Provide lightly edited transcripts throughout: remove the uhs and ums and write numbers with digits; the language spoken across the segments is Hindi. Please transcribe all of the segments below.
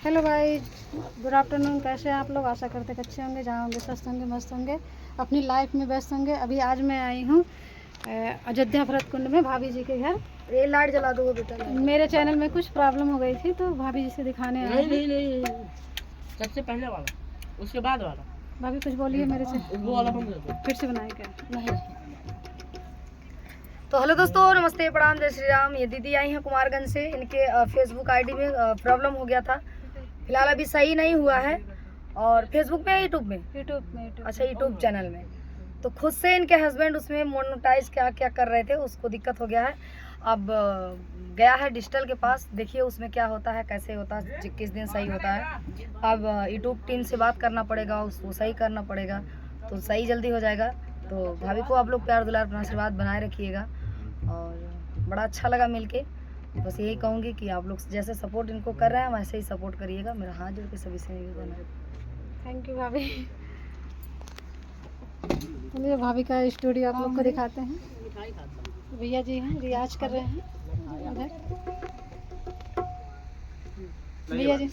हेलो भाई, गुड आफ्टरनून। कैसे हैं आप लोग? आशा करते हैं अच्छे होंगे, जहाँ होंगे स्वस्थ होंगे, मस्त होंगे, अपनी लाइफ में व्यस्त होंगे। अभी आज मैं आई हूँ अयोध्या भरत कुंड में भाभी जी के घर। ये लाइट जला दो बेटा। मेरे चैनल में कुछ प्रॉब्लम हो गई थी तो भाभी जी से दिखाने आई। नहीं, सबसे पहले वाला, उसके बाद वाला। भाभी कुछ बोलिए मेरे से। वो वाला बंद कर दो। फिर से बनाए क्या? नहीं। तो हेलो दोस्तों, नमस्ते, प्रणाम, जय श्री राम। ये दीदी आई हैं कुमारगंज से। इनके फेसबुक आईडी में प्रॉब्लम हो गया था। फिलहाल अभी सही नहीं हुआ है। और फेसबुक में, यूट्यूब में? यूट्यूब। अच्छा, यूट्यूब चैनल में। तो खुद से इनके हस्बैंड उसमें मोनेटाइज क्या क्या कर रहे थे, उसको दिक्कत हो गया है। अब गया है डिजिटल के पास। देखिए उसमें क्या होता है, कैसे होता है, किस दिन सही होता है। अब यूट्यूब टीम से बात करना पड़ेगा, उसको सही करना पड़ेगा, तो सही जल्दी हो जाएगा। तो भाभी को आप लोग प्यार दुलार अपना आशीर्वाद बनाए रखिएगा। और बड़ा अच्छा लगा मिलके। बस यही कहूँगी कि आप लोग जैसे सपोर्ट इनको कर रहे हैं वैसे ही सपोर्ट करिएगा। मेरा हाथ जोड़ के सभी से निवेदन है। थैंक यू भाभी। चलिए भाभी का स्टूडियो आप लोग को दिखाते हैं। भैया जी हैं, रियाज कर रहे हैं उधर। भैया जी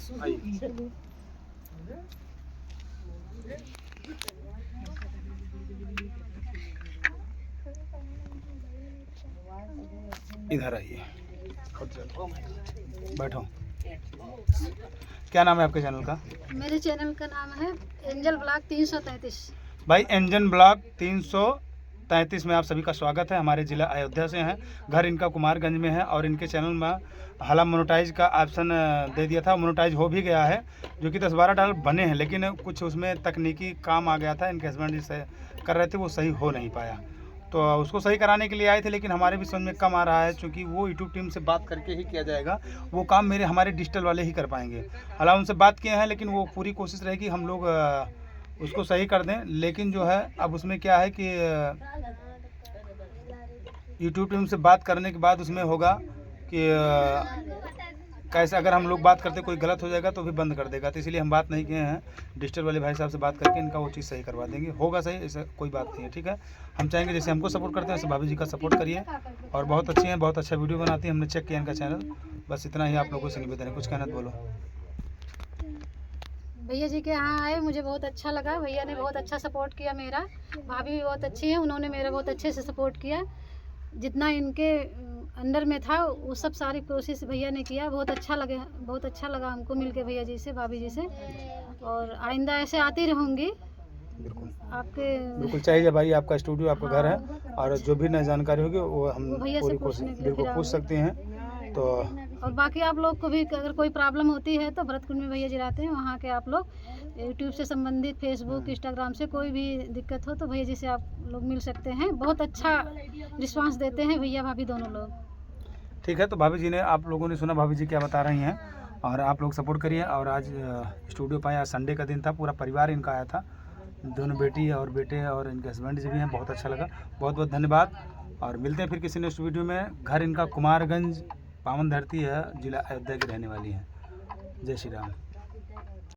इधर आइए, बैठो। क्या नाम है आपके चैनल का? मेरे चैनल का नाम है एंजल ब्लॉग 333। भाई एंजन ब्लॉग 333 में आप सभी का स्वागत है। हमारे ज़िला अयोध्या से हैं, घर इनका कुमारगंज में है। और इनके चैनल में हालांकि मोनेटाइज का ऑप्शन दे दिया था, मोनेटाइज हो भी गया है, जो कि 10-12 डॉलर बने हैं, लेकिन कुछ उसमें तकनीकी काम आ गया था। इनके हस्बैंड जिससे कर रहे थे वो सही हो नहीं पाया, तो उसको सही कराने के लिए आए थे। लेकिन हमारे भी समझ में कम आ रहा है, क्योंकि वो यूट्यूब टीम से बात करके ही किया जाएगा। वो काम हमारे डिजिटल वाले ही कर पाएंगे। हालांकि उनसे बात किए हैं, लेकिन वो पूरी कोशिश रहेगी हम लोग उसको सही कर दें। लेकिन जो है अब उसमें क्या है कि यूट्यूब टीम से बात करने के बाद उसमें होगा कि कैसे अगर हम लोग बात करते कोई गलत हो जाएगा तो भी बंद कर देगा। तो इसलिए हम बात नहीं किए हैं। डिजिटल वाले भाई साहब से बात करके इनका वो चीज़ सही करवा देंगे, होगा सही, ऐसा कोई बात नहीं है। ठीक है, हम चाहेंगे जैसे हमको सपोर्ट करते हैं वैसे भाभी जी का सपोर्ट करिए। और बहुत अच्छी हैं, बहुत अच्छा वीडियो बनाती हैं, हमने चेक किया इनका चैनल। बस इतना ही आप लोगों से निवेदन है। कुछ कहना तो बोलो। भैया जी के यहाँ आए, मुझे बहुत अच्छा लगा। भैया ने बहुत अच्छा सपोर्ट किया मेरा। भाभी भी बहुत अच्छी है, उन्होंने मेरा बहुत अच्छे से सपोर्ट किया। जितना इनके अंडर में था वो सब सारी कोशिश भैया ने किया। बहुत अच्छा लगा हमको मिलके भैया जी से, भाभी जी से। और आइंदा ऐसे आती रहूँगी। बिल्कुल आपके बिल्कुल चाहिए भाई, आपका स्टूडियो, आपका घर है। और जो भी नई जानकारी होगी वो हम भैया से पूरी पूछने कोशिश के लिए बिल्कुल फिर पूछ आऊँगी। सकते हैं। तो और बाकी आप लोग को भी अगर कोई प्रॉब्लम होती है तो भरतकुंड में भैया जी रहते हैं, वहाँ के आप लोग यूट्यूब से संबंधित, फेसबुक, इंस्टाग्राम से कोई भी दिक्कत हो तो भैया जी से आप लोग मिल सकते हैं। बहुत अच्छा रिस्पांस देते हैं भैया भाभी दोनों लोग। ठीक है, तो भाभी जी ने, आप लोगों ने सुना भाभी जी क्या बता रही हैं, और आप लोग सपोर्ट करिए। और आज स्टूडियो पाए, आज संडे का दिन था, पूरा परिवार इनका आया था, दोनों बेटी और बेटे और इनके हस्बैंड जी भी हैं। बहुत अच्छा लगा, बहुत बहुत धन्यवाद। और मिलते हैं फिर किसी नेक्स्ट वीडियो में। घर इनका कुमारगंज, पावन धरती है, जिला अयोध्या की रहने वाली हैं। जय श्री राम।